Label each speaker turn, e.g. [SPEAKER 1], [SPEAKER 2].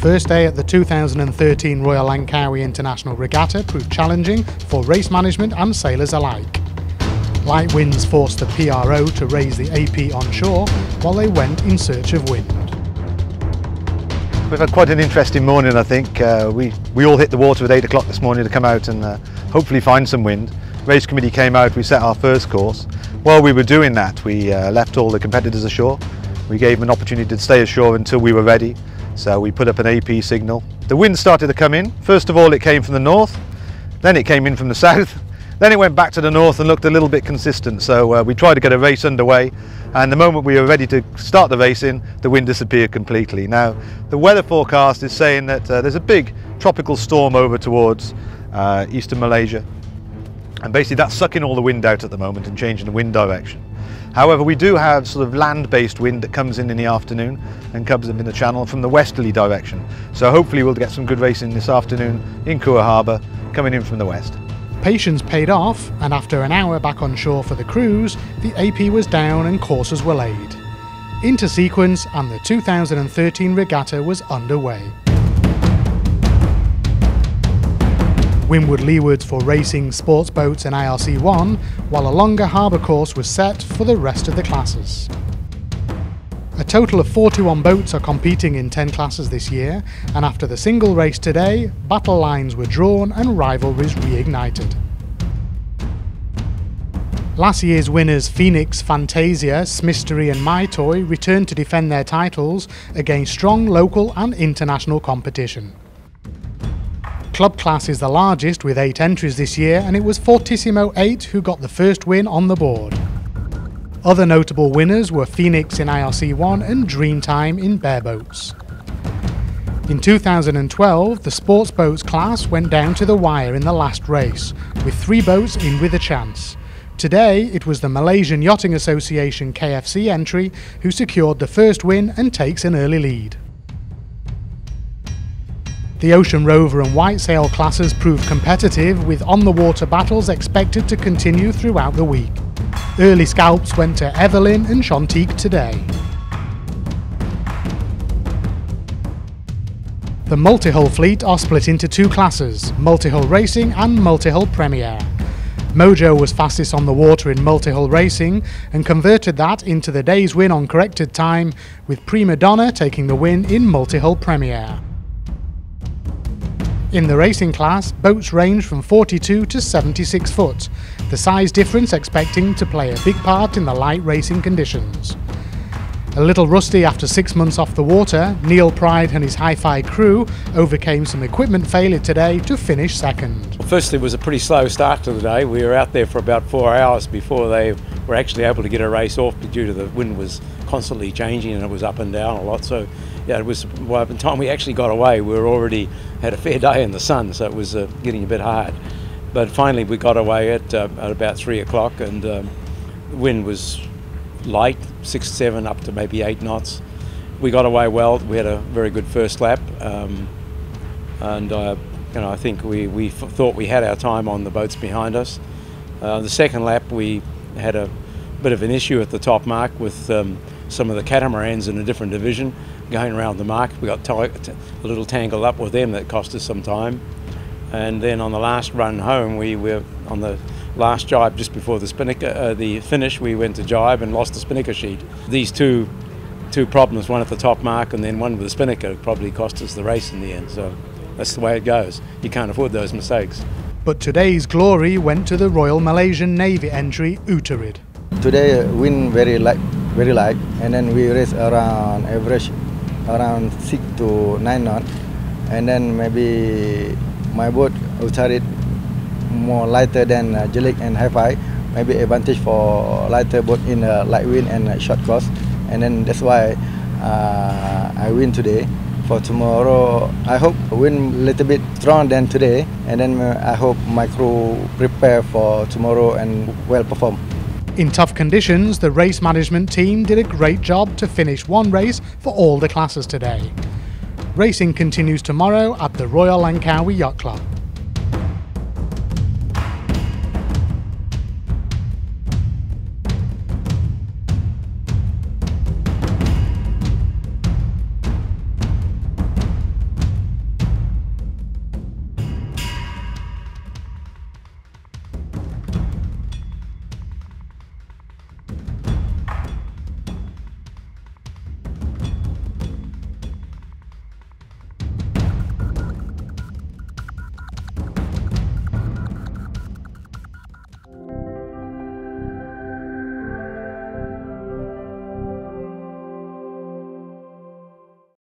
[SPEAKER 1] first day at the 2013 Royal Langkawi International Regatta proved challenging for race management and sailors alike. Light winds forced the PRO to raise the AP onshore while they went in search of wind.
[SPEAKER 2] We've had quite an interesting morning, I think. We all hit the water at 8 o'clock this morning to come out and hopefully find some wind. Race committee came out, we set our first course. While we were doing that, we left all the competitors ashore. We gave them an opportunity to stay ashore until we were ready. So we put up an AP signal. The wind started to come in. First of all, it came from the north, then it came in from the south, then it went back to the north and looked a little bit consistent. So we tried to get a race underway, and the moment we were ready to start the racing, the wind disappeared completely. Now, the weather forecast is saying that there's a big tropical storm over towards eastern Malaysia, and basically that's sucking all the wind out at the moment and changing the wind direction. However, we do have sort of land-based wind that comes in the afternoon and comes up in the channel from the westerly direction. So hopefully we'll get some good racing this afternoon in Kua Harbour, coming in from the west.
[SPEAKER 1] Patience paid off, and after an hour back on shore for the cruise, the AP was down and courses were laid. Into sequence, and the 2013 regatta was underway. Windward leewards for racing, sports boats and IRC1, while a longer harbour course was set for the rest of the classes. A total of 41 boats are competing in 10 classes this year, and after the single race today, battle lines were drawn and rivalries reignited. Last year's winners Phoenix, Fantasia, Smystery and My Toy returned to defend their titles against strong local and international competition. Club class is the largest with 8 entries this year, and it was Fortissimo 8 who got the first win on the board. Other notable winners were Phoenix in IRC1 and Dreamtime in bareboats. In 2012, the sports boats class went down to the wire in the last race, with 3 boats in with a chance. Today, it was the Malaysian Yachting Association KFC entry who secured the first win and takes an early lead. The Ocean Rover and Whitesail classes proved competitive, with on-the-water battles expected to continue throughout the week. Early scalps went to Evelyn and Chantique today. The Multihull fleet are split into 2 classes, Multihull Racing and Multihull Premier. Mojo was fastest on the water in Multihull Racing and converted that into the day's win on corrected time, with Prima Donna taking the win in Multihull Premier. In the racing class, boats range from 42 to 76 foot, the size difference expecting to play a big part in the light racing conditions. A little rusty after 6 months off the water, Neil Pride and his hi-fi crew overcame some equipment failure today to finish second.
[SPEAKER 3] Well, firstly, it was a pretty slow start to the day. We were out there for about 4 hours before they were actually able to get a race off, due to the wind was constantly changing and it was up and down a lot. So yeah, it was, by the time we actually got away, we were already had a fair day in the sun, so it was getting a bit hard. But finally we got away at about 3 o'clock, and the wind was light, 6, 7 up to maybe 8 knots. We got away well. We had a very good first lap, and I think we thought we had our time on the boats behind us. The second lap we had a bit of an issue at the top mark with some of the catamarans in a different division going around the mark. We got a little tangled up with them. That cost us some time. And then on the last run home, we were on the last jibe just before the spinnaker, the finish. We went to jibe and lost the spinnaker sheet. These two problems, one at the top mark and then one with the spinnaker, probably cost us the race in the end. So that's the way it goes. You can't afford those mistakes.
[SPEAKER 1] But today's glory went to the Royal Malaysian Navy entry Uterid.
[SPEAKER 4] Today wind very light, and then we race around average around 6 to 9 knots, and then maybe my boat Uterid more lighter than Jelik and Hi-Fi, maybe advantage for lighter boat in light wind and short course, and then that's why I win today. For tomorrow, I hope wind a little bit stronger than today, and then I hope my crew prepare for tomorrow and well perform.
[SPEAKER 1] In tough conditions, the race management team did a great job to finish one race for all the classes today. Racing continues tomorrow at the Royal Langkawi Yacht Club.